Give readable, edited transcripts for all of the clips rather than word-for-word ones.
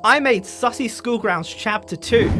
I made Sussy Schoolgrounds Chapter 2,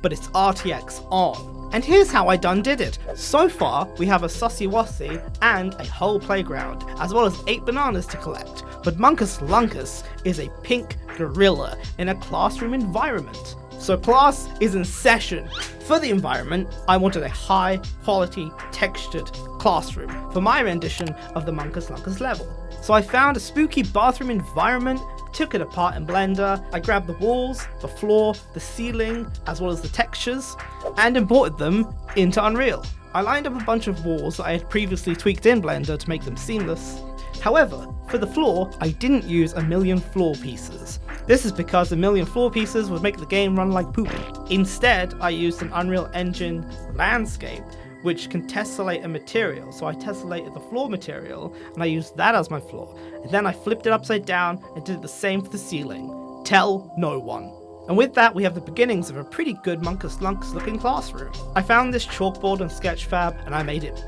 but it's RTX ON. And here's how I done did it. So far, we have a Sussy Wossy and a whole playground, as well as 8 bananas to collect. But Munkus Lunkus is a pink gorilla in a classroom environment. So class is in session. For the environment, I wanted a high quality textured classroom for my rendition of the Munkus Lunkus level. So I found a spooky bathroom environment, took it apart in Blender, I grabbed the walls, the floor, the ceiling, as well as the textures, and imported them into Unreal. I lined up a bunch of walls that I had previously tweaked in Blender to make them seamless. However, for the floor, I didn't use a million floor pieces. This is because a million floor pieces would make the game run like poop. Instead, I used an Unreal Engine landscape, which can tessellate a material. So I tessellated the floor material, and I used that as my floor. And then I flipped it upside down and did the same for the ceiling. Tell no one. And with that, we have the beginnings of a pretty good Munkus Lunkus looking classroom. I found this chalkboard on Sketchfab, and I made it.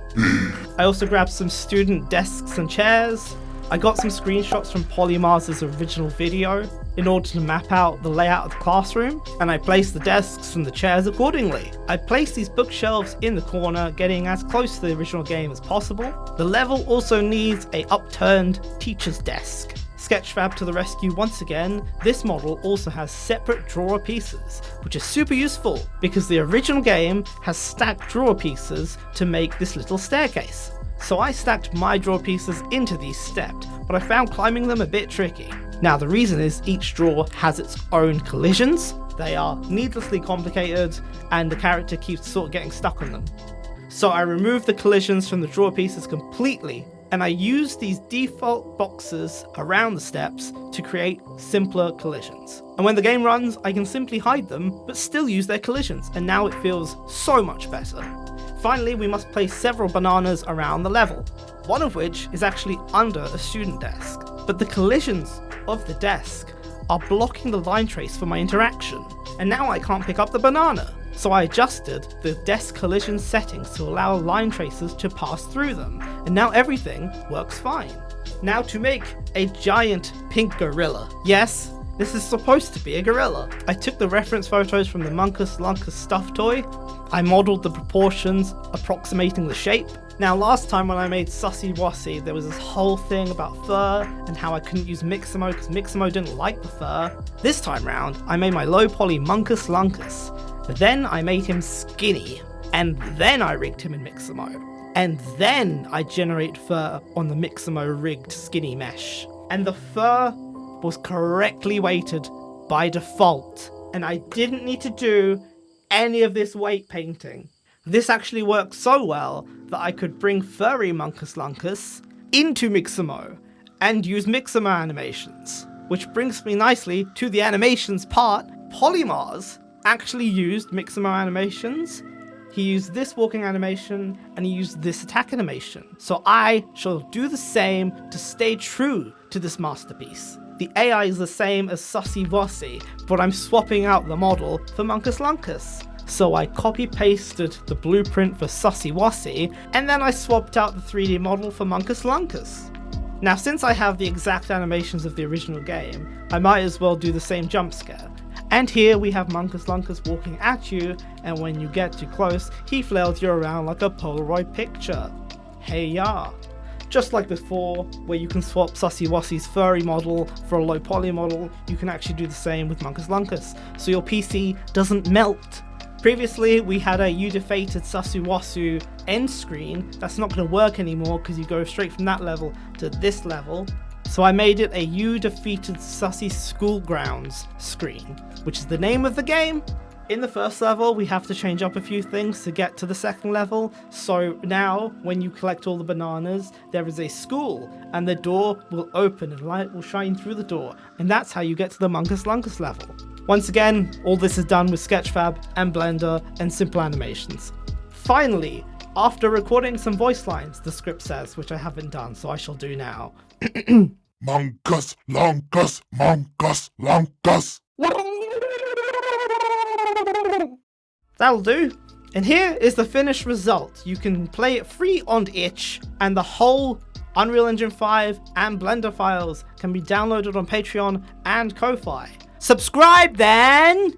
I also grabbed some student desks and chairs. I got some screenshots from PolyMars' original video in order to map out the layout of the classroom, and I placed the desks and the chairs accordingly. I placed these bookshelves in the corner, getting as close to the original game as possible. The level also needs a upturned teacher's desk. Sketchfab to the rescue once again. This model also has separate drawer pieces, which is super useful because the original game has stacked drawer pieces to make this little staircase. So I stacked my drawer pieces into these steps, but I found climbing them a bit tricky. Now the reason is each drawer has its own collisions. They are needlessly complicated and the character keeps sort of getting stuck on them. So I removed the collisions from the drawer pieces completely, and I used these default boxes around the steps to create simpler collisions. And when the game runs, I can simply hide them, but still use their collisions, and now it feels so much better. Finally, we must place several bananas around the level, one of which is actually under a student desk. But the collisions of the desk are blocking the line trace for my interaction, and now I can't pick up the banana. So I adjusted the desk collision settings to allow line traces to pass through them, and now everything works fine. Now to make a giant pink gorilla. Yes, this is supposed to be a gorilla. I took the reference photos from the Munkus Lunkus stuffed toy. I modelled the proportions approximating the shape. Now last time when I made Sussy Wossy, there was this whole thing about fur and how I couldn't use Mixamo because Mixamo didn't like the fur. This time round, I made my low poly Munkus Lunkus. Then I made him skinny, and then I rigged him in Mixamo. And then I generated fur on the Mixamo rigged skinny mesh. And the fur was correctly weighted by default, and I didn't need to do any of this weight painting. This actually worked so well that I could bring furry Munkus Lunkus into Mixamo and use Mixamo animations. Which brings me nicely to the animations part. PolyMars actually used Mixamo animations. He used this walking animation and he used this attack animation. So I shall do the same to stay true to this masterpiece. The AI is the same as Sussy Wossy, but I'm swapping out the model for Munkus Lunkus. So I copy-pasted the blueprint for Sussy Wossy, and then I swapped out the 3D model for Munkus Lunkus. Now since I have the exact animations of the original game, I might as well do the same jump scare. And here we have Munkus Lunkus walking at you, and when you get too close, he flails you around like a Polaroid picture. Hey ya! Just like before, where you can swap Sussy Wossy's furry model for a low poly model, you can actually do the same with Munkus Lunkus, so your PC doesn't melt. Previously, we had a You Defeated Sussy Wossy end screen. That's not going to work anymore because you go straight from that level to this level. So I made it a You Defeated Sussy Schoolgrounds screen, which is the name of the game. In the first level, we have to change up a few things to get to the second level. So now, when you collect all the bananas, there is a school, and the door will open and light will shine through the door. And that's how you get to the Munkus Lunkus level. Once again, all this is done with Sketchfab and Blender and simple animations. Finally, after recording some voice lines, the script says, which I haven't done, so I shall do now. Munkus Lunkus, Munkus Lunkus. That'll do. And here is the finished result. You can play it free on itch, and the whole Unreal Engine 5 and Blender files can be downloaded on Patreon and Ko-Fi. Subscribe then!